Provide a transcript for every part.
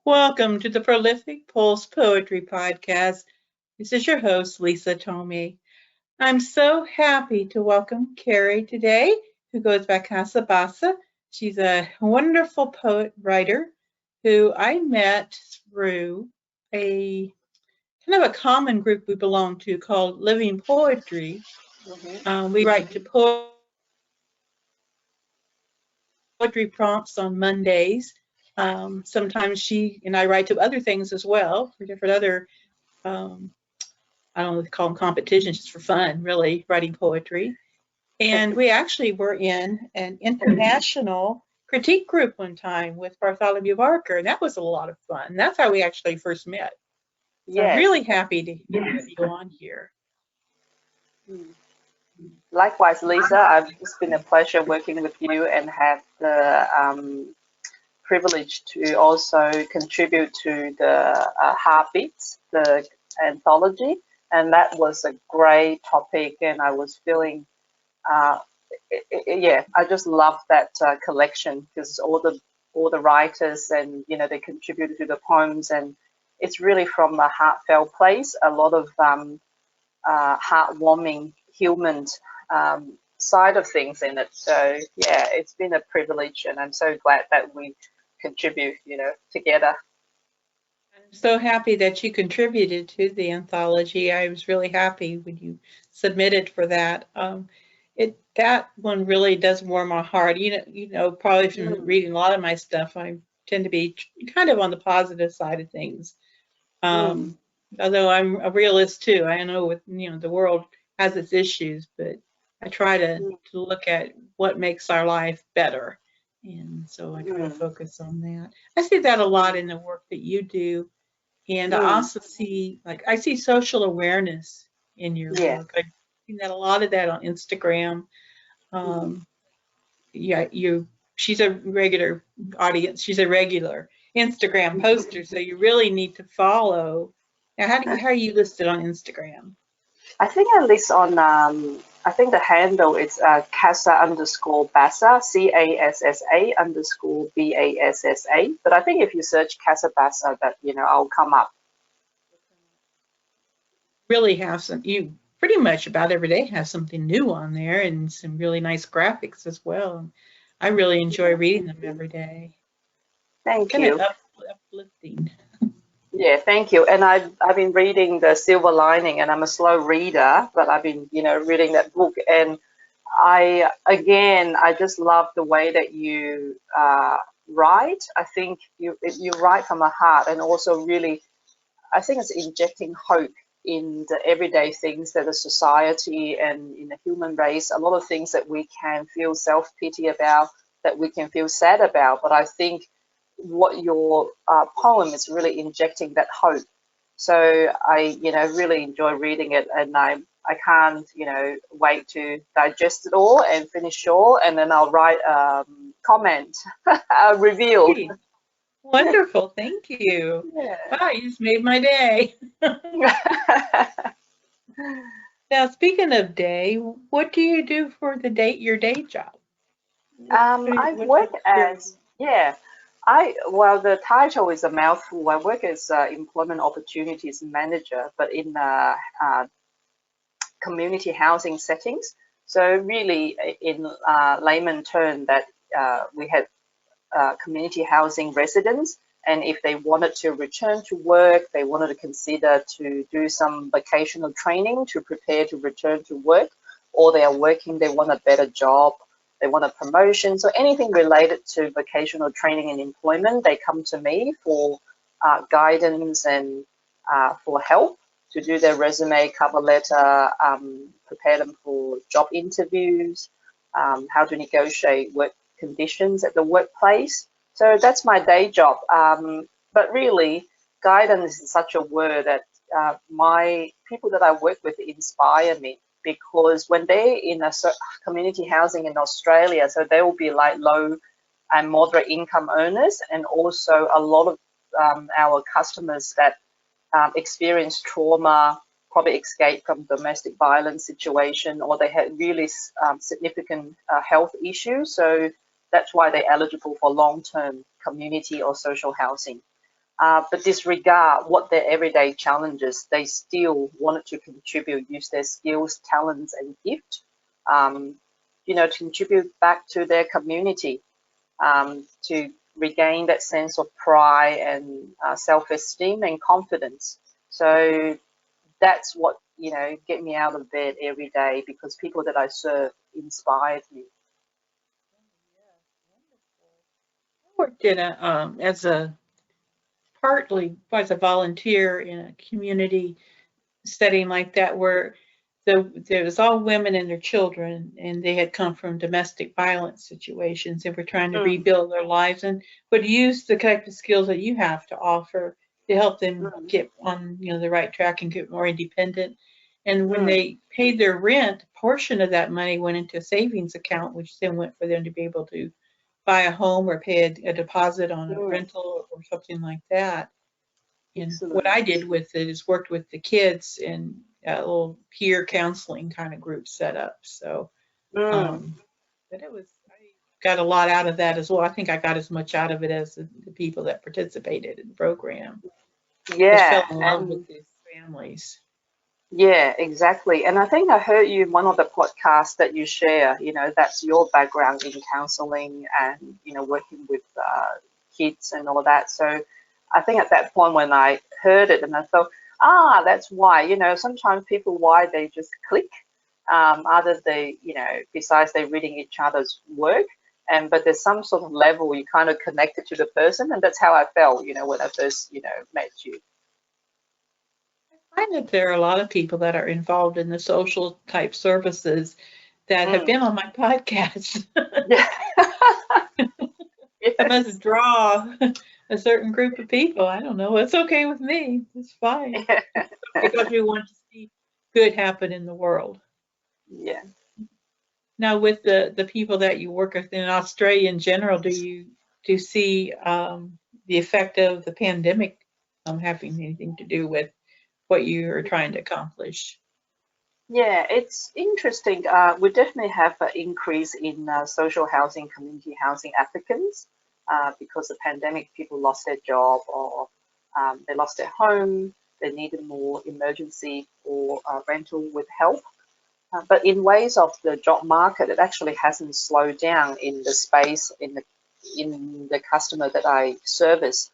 Welcome to the Prolific Pulse Poetry Podcast. This is your host, Lisa Tomei. I'm so happy to welcome Carrie today, who goes by Cassa Bassa. She's a wonderful poet writer who I met through a kind of a common group we belong to called Living Poetry. We write to poetry prompts on Mondays. Sometimes she and I write to other things as well for different other, I don't know, call them competitions, just for fun, really, writing poetry. And we actually were in an international critique group one time with Bartholomew Barker, and that was a lot of fun. That's how we actually first met. So I'm really happy to have you on here. Likewise, Lisa, it's been a pleasure working with you and have the privilege to also contribute to the Heartbeats, the anthology. And that was a great topic, and I was feeling, I just loved that collection because all the writers and they contributed to the poems, and it's really from a heartfelt place. A lot of heartwarming human side of things in it. So yeah, it's been a privilege, and I'm so glad that we contribute, together. I'm so happy that you contributed to the anthology. I was really happy when you submitted for that. That one really does warm my heart. Probably from reading a lot of my stuff, I tend to be kind of on the positive side of things. Although I'm a realist too. I know the world has its issues, but I try to look at what makes our life better. And so I try to focus on that. I see that a lot in the work that you do. And I also see, I see social awareness in your work. I've seen that a lot of that on Instagram. She's a regular audience. She's a regular Instagram poster. So you really need to follow. Now, how are you listed on Instagram? I think I list on, I think the handle is Cassa_Bassa, CASSA_BASSA. But I think if you search Cassa Bassa, that, I'll come up. Really have you pretty much about every day have something new on there and some really nice graphics as well. I really enjoy reading them every day. Thank you. Uplifting. Yeah, thank you. And I've been reading The Silver Lining, and I'm a slow reader, but I've been, reading that book. And I just love the way that you write. I think you write from a heart, and also really, I think it's injecting hope in the everyday things that the society and in the human race, a lot of things that we can feel self-pity about, that we can feel sad about. But I think what your poem is really injecting that hope. So I, really enjoy reading it, and I can't, wait to digest it all and finish it all, and then I'll write a comment, a review. Hey, wonderful, thank you. Yeah. Wow, you just made my day. Now, speaking of day, what do you do for your day job? I work as, well, the title is a mouthful. I work as Employment Opportunities Manager, but in community housing settings. So really, in layman term, that we have community housing residents, and if they wanted to return to work, they wanted to consider to do some vocational training to prepare to return to work, or they are working, they want a better job, they want a promotion. So anything related to vocational training and employment, they come to me for guidance and for help to do their resume, cover letter, prepare them for job interviews, how to negotiate work conditions at the workplace. So that's my day job. But really, guidance is such a word that my people that I work with inspire me, because when they're in a community housing in Australia, so they will be like low and moderate income earners, and also a lot of our customers that experience trauma, probably escape from domestic violence situation, or they had really significant health issues. So that's why they're eligible for long-term community or social housing. but disregard what their everyday challenges. They still wanted to contribute, use their skills, talents, and gift, to contribute back to their community, to regain that sense of pride and self-esteem and confidence. So that's what, get me out of bed every day, because people that I serve inspired me. I worked in partly as a volunteer in a community setting like that, where there was all women and their children, and they had come from domestic violence situations and were trying to rebuild their lives, and would use the type of skills that you have to offer to help them get on the right track and get more independent. And when they paid their rent, a portion of that money went into a savings account, which then went for them to be able to buy a home or pay a deposit on a rental or something like that. And what I did with it is worked with the kids in a little peer counseling kind of group set up. So, but I got a lot out of that as well. I think I got as much out of it as the people that participated in the program. Yeah. Just fell in love with these families. Yeah, exactly. And I think I heard you in one of the podcasts that you share, that's your background in counseling and, working with kids and all that. So I think at that point when I heard it and I thought, that's why, sometimes people, why they just click, other they, besides they reading each other's work. But there's some sort of level you kind of connected to the person. And that's how I felt, when I first, met you. I find that there are a lot of people that are involved in the social type services that have been on my podcast. Yeah. I must draw a certain group of people. I don't know. It's okay with me. It's fine. Because we want to see good happen in the world. Yeah. Now, with the people that you work with in Australia in general, do you see the effect of the pandemic having anything to do with what you are trying to accomplish? Yeah, it's interesting. We definitely have an increase in social housing, community housing applicants because the pandemic, people lost their job or they lost their home. They needed more emergency or rental with help. But in ways of the job market, it actually hasn't slowed down in the space in the customer that I service.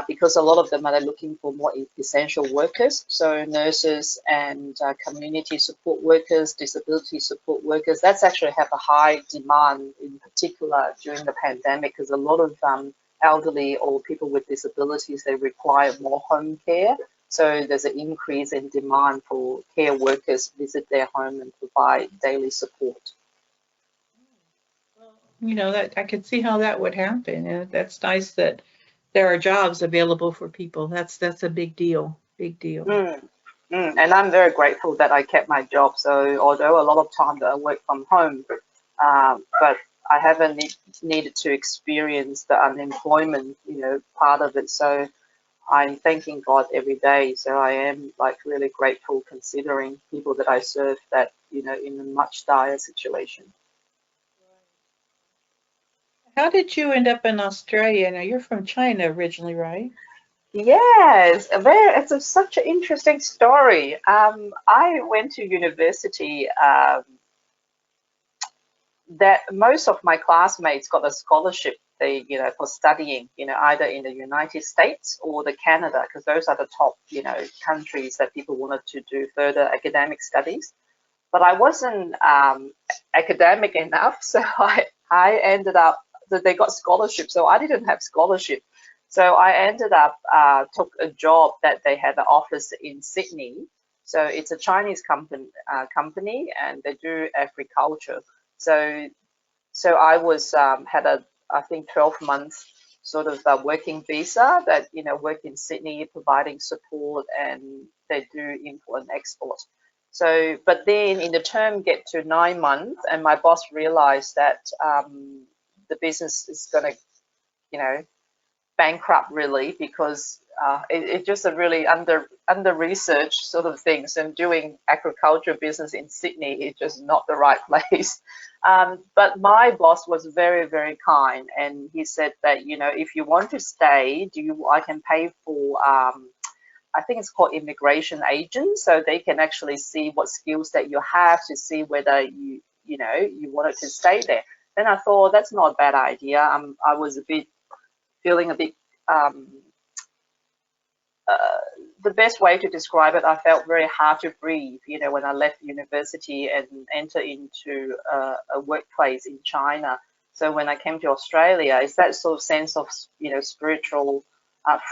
Because a lot of them are looking for more essential workers, so nurses and community support workers, disability support workers. That's actually have a high demand, in particular during the pandemic, because a lot of elderly or people with disabilities, they require more home care. So there's an increase in demand for care workers visit their home and provide daily support. That I could see how that would happen, and that's nice that there are jobs available for people. That's a big deal. Big deal. And I'm very grateful that I kept my job. So although a lot of time that I work from home, but I haven't needed to experience the unemployment, part of it. So I'm thanking God every day. So I am really grateful, considering people that I serve that, in a much dire situation. How did you end up in Australia? Now, you're from China originally, right? Yes, it's such an interesting story. I went to university that most of my classmates got a scholarship, for studying, either in the United States or the Canada, because those are the top, countries that people wanted to do further academic studies. But I wasn't academic enough, so I ended up that they got scholarship, so I didn't have scholarship. So I ended up took a job that they had an office in Sydney. So it's a Chinese company, and they do agriculture. So I was had a, I think, 12-month sort of working visa that work in Sydney, providing support, and they do import and export. So, but then in the term get to 9 months, and my boss realized that the business is going to, bankrupt really, because it's just a really under researched sort of things, and doing agriculture business in Sydney is just not the right place. But my boss was very, very kind, and he said that, you know, if you want to stay, I can pay for I think it's called immigration agents, so they can actually see what skills that you have to see whether you know you wanted to stay there. Then I thought that's not a bad idea. I was feeling a bit the best way to describe it, I felt very hard to breathe, you know, when I left university and entered into a workplace in China. So when I came to Australia, it's that sort of sense of, you know, spiritual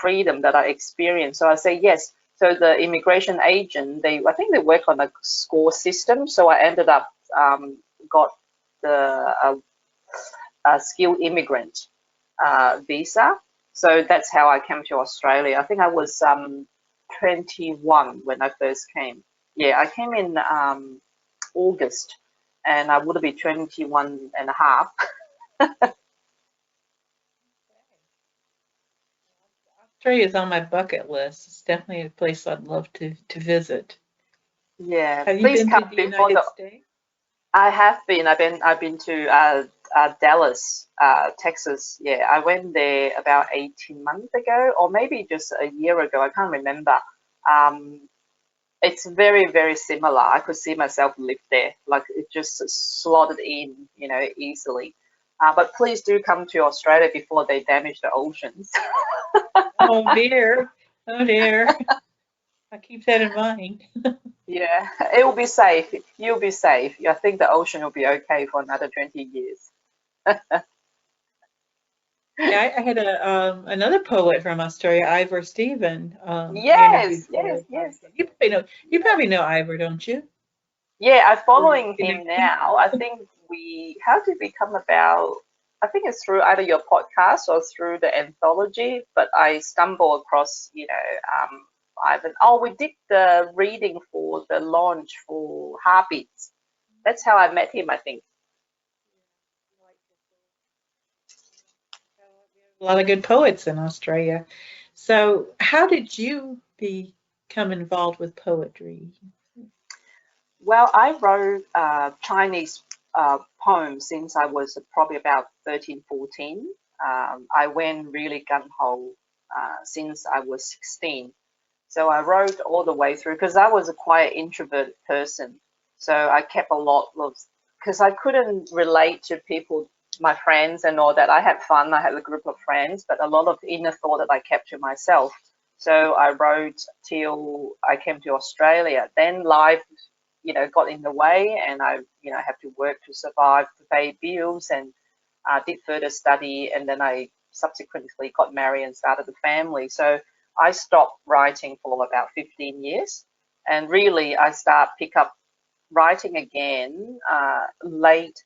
freedom that I experienced. So I say yes. So the immigration agent, I think they work on a score system. So I ended up got the skilled immigrant visa. So that's how I came to Australia. I think I was 21 when I first came. Yeah, I came in August, and I would be 21 and a half. Australia is on my bucket list. It's definitely a place I'd love to visit. Yeah, Have you please been to come the before United States? I have been. I've been to Dallas, Texas. Yeah, I went there about 18 months ago, or maybe just a year ago. I can't remember. It's very, very similar. I could see myself live there. Like it just slotted in, you know, easily. But please do come to Australia before they damage the oceans. Oh dear, oh dear. I keep that in mind. Yeah, it will be safe. You'll be safe. I think the ocean will be okay for another 20 years. Yeah, I had another poet from Australia, Ivor Stephen. I interviewed Yes, for yes, a yes. podcast. You probably know Ivor, don't you? Yeah, I'm Or you're following him connected? now. I think how did we come about? I think it's through either your podcast or through the anthology, but I stumbled across, you know, Ivan. Oh, we did the reading for the launch for Heartbeats. That's how I met him, I think. A lot of good poets in Australia. So, how did you become involved with poetry? Well, I wrote Chinese poems since I was probably about 13, 14. I went really gung-ho since I was 16. So I wrote all the way through because I was a quite introverted person. So I kept a lot of, because I couldn't relate to people, my friends and all that. I had fun, I had a group of friends, but a lot of inner thought that I kept to myself. So I wrote till I came to Australia. Then life, you know, got in the way, and I, you know, have to work to survive, to pay bills, and did further study, and then I subsequently got married and started a family. So I stopped writing for about 15 years, and really I pick up writing again late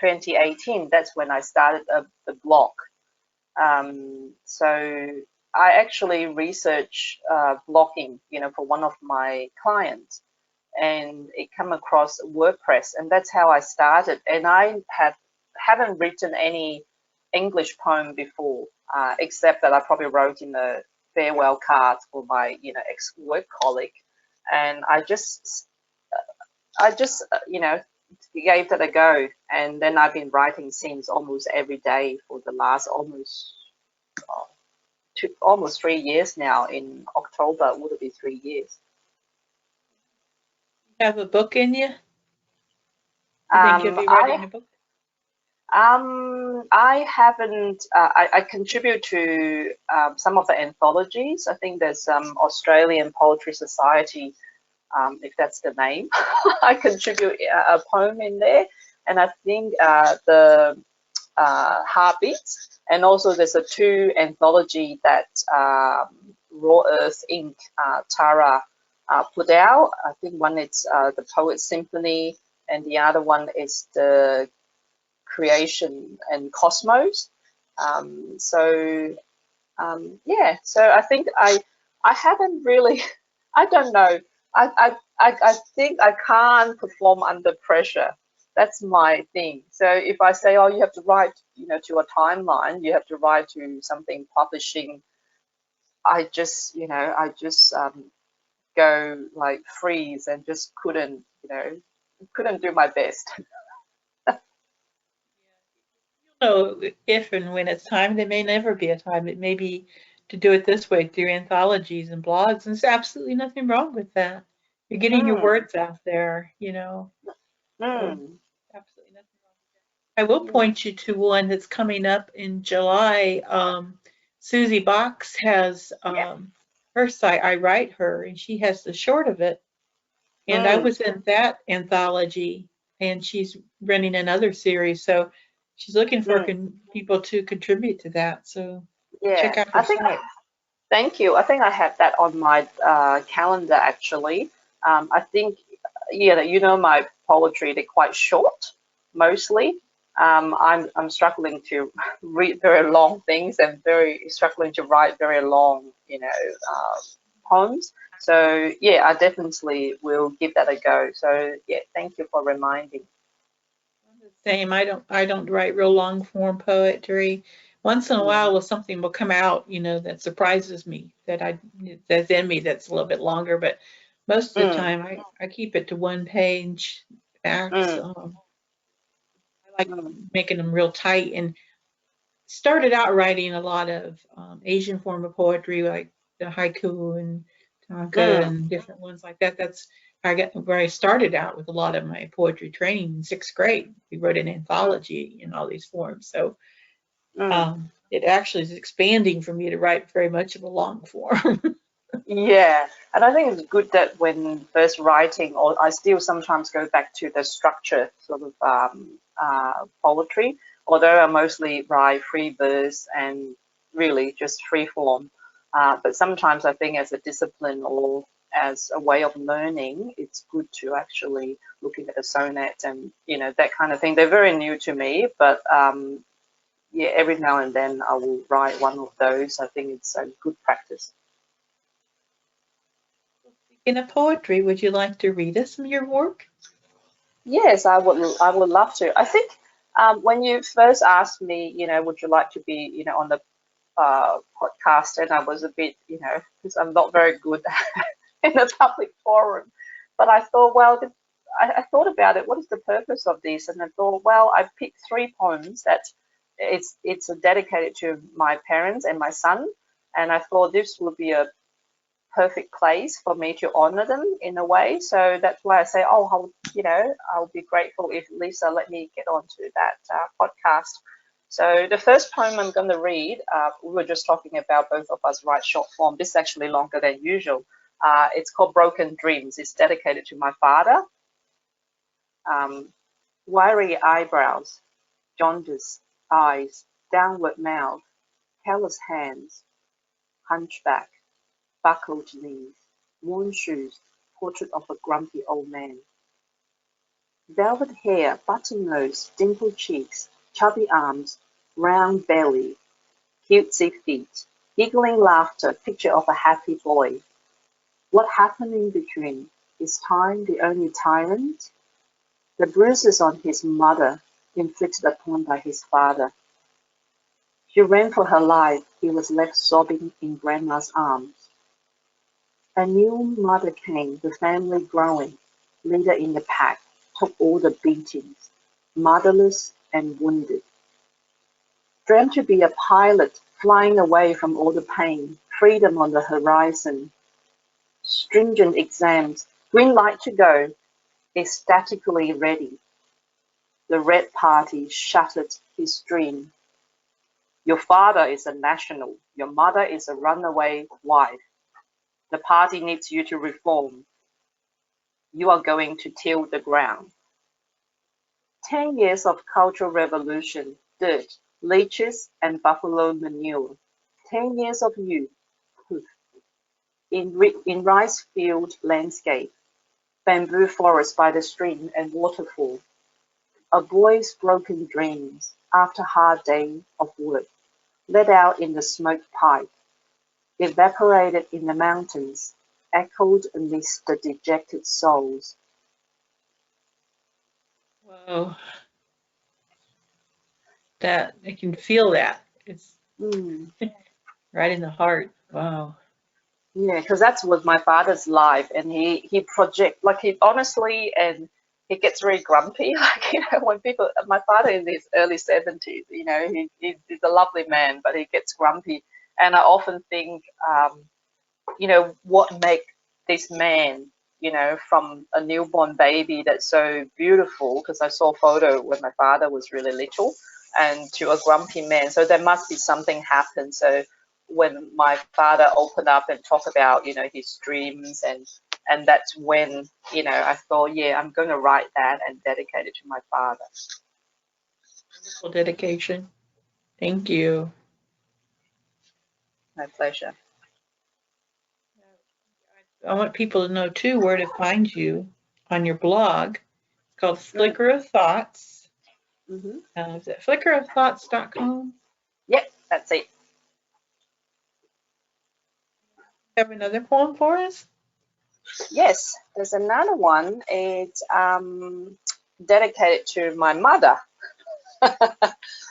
2018. That's when I started the blog. So I actually research blogging, you know, for one of my clients, and it come across WordPress, and that's how I started. And I haven't written any English poem before, except that I probably wrote in a farewell card for my, you know, ex-work colleague, and I just you know, gave that a go, and then I've been writing since almost every day for the last almost 3 years now. In October would it be 3 years. You have a book in you? You think you'll be writing a book? I haven't. I contribute to some of the anthologies. I think there's Australian Poetry Society, if that's the name. I contribute a poem in there, and I think the Heartbeats, and also there's a 2 anthology that Raw Earth Inc. Tara put out. I think one is the Poets Symphony, and the other one is the Creation and Cosmos. Yeah, so I think I haven't really. I don't know. I think I can't perform under pressure. That's my thing. So if I say, oh, you have to write, you know, to a timeline, you have to write to something publishing I just, go like freeze and just couldn't do my best. So if and when it's time, there may never be a time. It may be to do it this way through anthologies and blogs, and there's absolutely nothing wrong with that. You're getting your Mm, words out there, so mm, absolutely nothing wrong. I will mm, point you to one that's coming up in July. Susie Box has yeah. her site, I Write Her, and she has the short of it. And I Mm, was in that anthology, and she's running another series. So she's looking for mm, people to contribute to that. So check yeah. out her I think. site. Thank you. I think I have that on my calendar actually. I think, yeah, my poetry, they're quite short, mostly. I'm struggling to read very long things and very struggling to write very long, poems. So yeah, I definitely will give that a go. So yeah, thank you for reminding. Same. I don't write real long form poetry. Once in a Mm, while, something will come out, that surprises me that's in me that's a little bit longer. But most of the mm, time, I keep it to one page max. mm, I like mm, making them real tight and started out writing a lot of Asian form of poetry, like the haiku and tanka mm, and different ones like that. That's where I started out with a lot of my poetry training in sixth grade. We wrote an mm, anthology in all these forms. So mm. it actually is expanding for me to write very much of a long form. Yeah, and I think it's good that when first writing, or I still sometimes go back to the structure sort of poetry, although I mostly write free verse and really just free form. But sometimes I think as a discipline or as a way of learning, it's good to actually looking at a sonnet and that kind of thing. They're very new to me, but yeah, every now and then I will write one of those. I think it's a good practice. In a poetry, would you like to read us some of your work? Yes, I would. I would love to. I think when you first asked me, would you like to be, on the podcast, and I was a bit, because I'm not very good in a public forum. But I thought, well, I thought about it. What is the purpose of this? And I thought, well, I picked three poems that it's dedicated to my parents and my son, and I thought this would be a perfect place for me to honor them in a way. So that's why I say, oh, I'll be grateful if Lisa let me get onto that podcast. So the first poem I'm going to read, we were just talking about both of us write short form. This is actually longer than usual. It's called Broken Dreams. It's dedicated to my father. Um, Wiry eyebrows, jaundiced eyes, downward mouth, callous hands, hunchback, buckled knees, worn shoes, portrait of a grumpy old man. Velvet hair, button nose, dimpled cheeks, chubby arms, round belly, cutesy feet, giggling laughter, picture of a happy boy. What happened in between? Is time the only tyrant? The bruises on his mother, inflicted upon by his father. She ran for her life, he was left sobbing in grandma's arms. A new mother came, the family growing, leader in the pack, took all the beatings, motherless and wounded. Dreamt to be a pilot, flying away from all the pain, freedom on the horizon, stringent exams, green light to go, ecstatically ready. The Red Party shattered his dream. Your father is a national, your mother is a runaway wife. The party needs you to reform. You are going to till the ground. 10 years of Cultural Revolution, dirt, leeches, and buffalo manure. 10 years of youth, in rice field landscape, bamboo forest by the stream and waterfall. A boy's broken dreams, after hard day of work, let out in the smoke pipe, evaporated in the mountains, echoed amidst the dejected souls. Whoa, that I can feel that. It's Mm, right in the heart. Wow. Yeah, because that's was my father's life, and he project like he honestly, and he gets very grumpy. Like when people, my father in his early 70s, he's a lovely man, but he gets grumpy, and I often think, what make this man, from a newborn baby that's so beautiful, because I saw a photo when my father was really little, and to a grumpy man. So there must be something happened. So when my father opened up and talked about, his dreams, and that's when, I thought, yeah, I'm going to write that and dedicate it to my father. Wonderful dedication. Thank you. My pleasure. I want people to know too where to find you on your blog. It's called Mm. Flicker of Thoughts. Mm-hmm. Is it flickerofthoughts.com? Yep, that's it. Have another poem for us? Yes, there's another one. It's dedicated to my mother.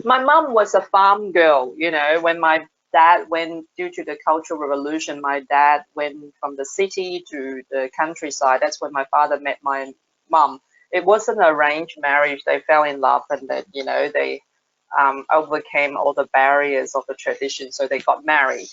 My mom was a farm girl, when my dad went, due to the Cultural Revolution, my dad went from the city to the countryside. That's when my father met my mom. It wasn't an arranged marriage. They fell in love, and then, they overcame all the barriers of the tradition, so they got married.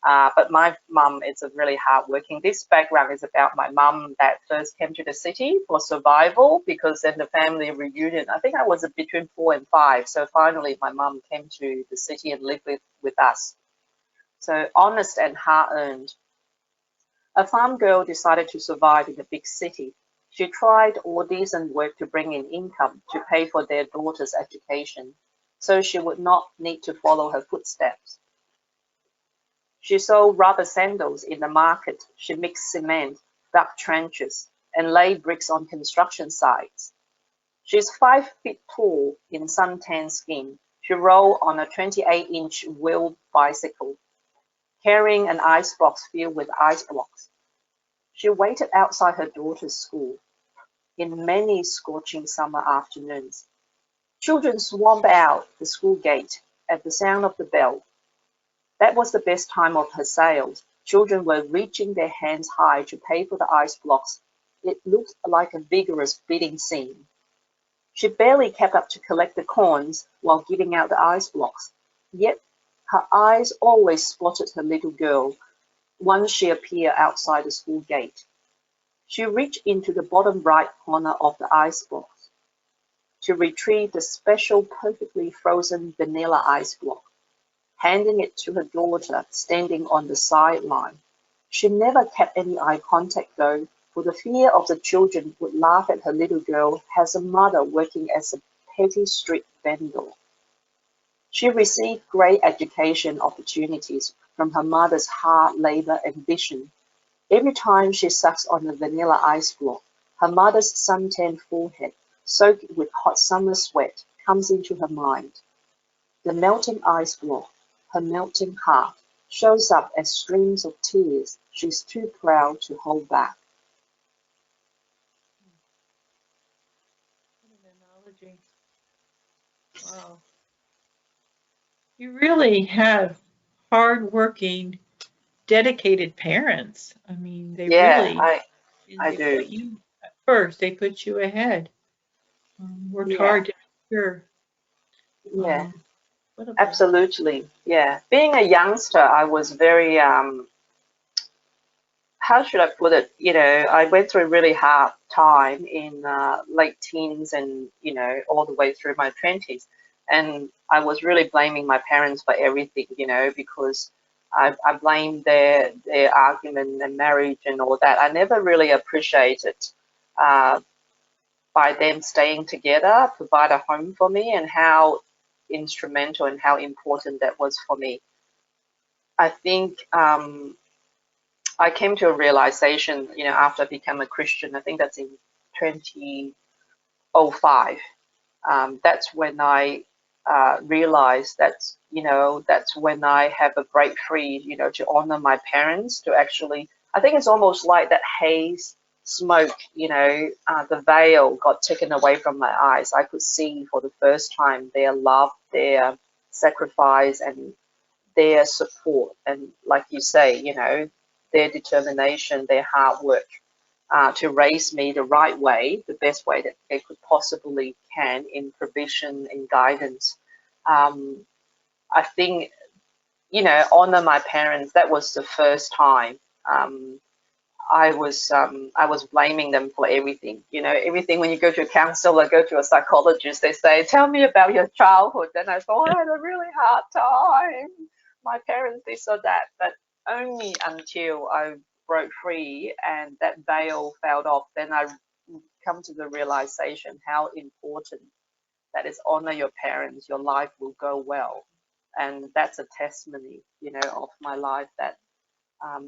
But my mum is a really hardworking. This background is about my mum that first came to the city for survival, because then the family reunion, I think I was between 4 and 5. So finally my mum came to the city and lived with us. So honest and hard-earned. A farm girl decided to survive in a big city. She tried all decent work to bring in income to pay for their daughter's education, so she would not need to follow her footsteps. She sold rubber sandals in the market. She mixed cement, dug trenches, and laid bricks on construction sites. She's 5 feet tall in suntan skin. She rode on a 28-inch wheeled bicycle, carrying an icebox filled with ice blocks. She waited outside her daughter's school in many scorching summer afternoons. Children swarmed out the school gate at the sound of the bell. That was the best time of her sales. Children were reaching their hands high to pay for the ice blocks. It looked like a vigorous bidding scene. She barely kept up to collect the coins while giving out the ice blocks. Yet her eyes always spotted her little girl once she appeared outside the school gate. She reached into the bottom right corner of the ice box to retrieve the special perfectly frozen vanilla ice block, handing it to her daughter standing on the sideline. She never kept any eye contact though, for the fear of the children would laugh at her little girl as a mother working as a petty street vendor. She received great education opportunities from her mother's hard labor and vision. Every time she sucks on a vanilla ice block, her mother's suntanned forehead, soaked with hot summer sweat, comes into her mind. The melting ice block, her melting heart, shows up as streams of tears she's too proud to hold back. What an analogy. Wow. You really have hardworking, dedicated parents. I mean, they Yeah, really, and I they put do. you first. They put you ahead. Worked Yeah, hard to be sure. yeah, What a blessing. absolutely. Yeah. Being a youngster, I was very, how should I put it? I went through a really hard time in late teens and, all the way through my 20s. And I was really blaming my parents for everything, because I blamed their argument and marriage and all that. I never really appreciated uh, by them staying together, provide a home for me, and how instrumental and how important that was for me. I think I came to a realization, after I became a Christian. I think that's in 2005. That's when I realized that's when I have a breakthrough, to honor my parents, to actually, I think it's almost like that haze smoke, the veil got taken away from my eyes. I could see for the first time their love, their sacrifice, and their support and, like you say, you know, their determination, their hard work to raise me the right way, the best way that they could possibly can in provision and guidance. I think, you know, honor my parents. That was the first time I was blaming them for everything. You know, everything. When you go to a counselor, go to a psychologist, they say, "Tell me about your childhood." Then I thought, I had a really hard time. My parents this or that, but only until I broke free and that veil fell off, then I come to the realization how important that is. Honor your parents. Your life will go well, and that's a testimony, you know, of my life that.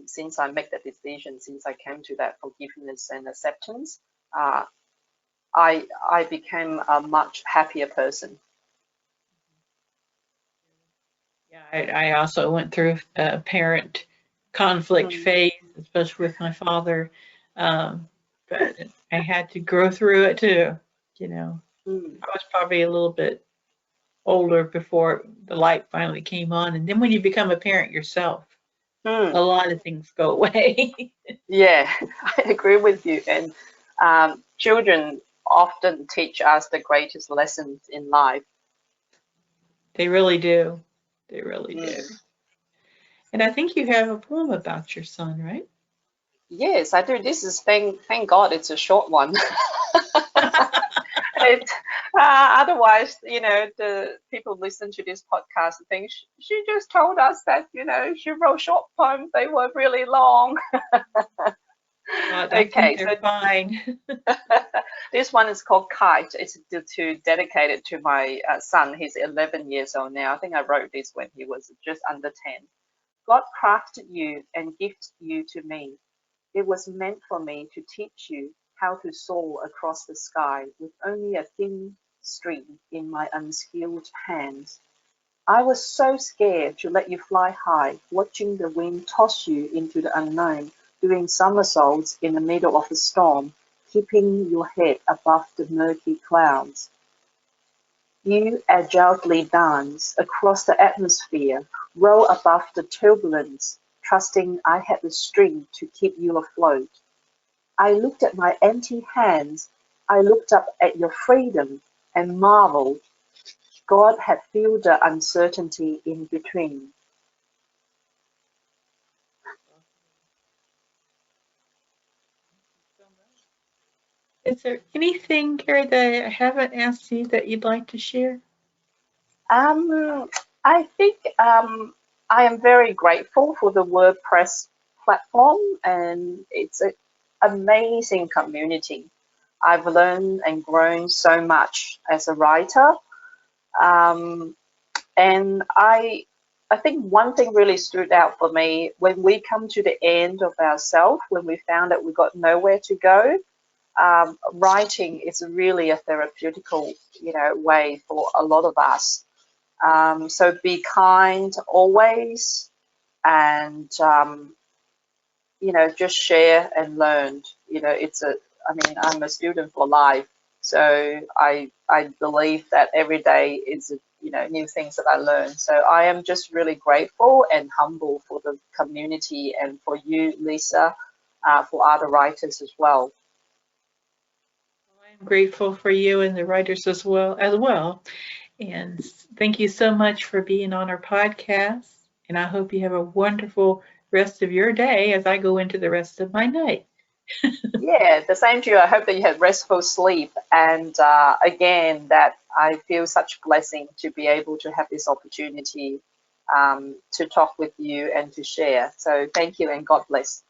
Since I make that decision, since I came to that forgiveness and acceptance, I became a much happier person. Yeah, I also went through a parent conflict phase, especially with my father. But I had to grow through it too. You know, I was probably a little bit older before the light finally came on. And then when you become a parent yourself, a lot of things go away. Yeah, I agree with you. And children often teach us the greatest lessons in life. They really do. They really do. And I think you have a poem about your son, right? Yes, I do. This is thank God it's a short one. It, otherwise, you know, the people listen to this podcast and think she just told us that, you know, she wrote short poems. They were really long. Okay, so fine. This one is called Kite. It's dedicated to my son. He's 11 years old now. I think I wrote this when he was just under 10. God crafted you and gifted you to me. It was meant for me to teach you how to soar across the sky with only a thin string in my unskilled hands. I was so scared to let you fly high, watching the wind toss you into the unknown, doing somersaults in the middle of a storm, keeping your head above the murky clouds. You agilely dance across the atmosphere, roll above the turbulence, trusting I had the strength to keep you afloat. I looked at my empty hands, I looked up at your freedom and marveled. God had filled the uncertainty in between. Is there anything, Carrie, that I haven't asked you that you'd like to share? I think I am very grateful for the WordPress platform, and it's an amazing community. I've learned and grown so much as a writer, and I think one thing really stood out for me when we come to the end of ourselves, when we found that we got nowhere to go. Writing is really a therapeutical, you know, way for a lot of us. So be kind always, and you know, just share and learn. You know, I mean, I'm a student for life, so I believe that every day is, you know, new things that I learn. So I am just really grateful and humble for the community and for you, Lisa, for other writers as well. I'm grateful for you and the writers as well. And thank you so much for being on our podcast. And I hope you have a wonderful rest of your day as I go into the rest of my night. Yeah, the same to you. I hope that you had restful sleep. And again, that I feel such blessing to be able to have this opportunity to talk with you and to share. So thank you and God bless.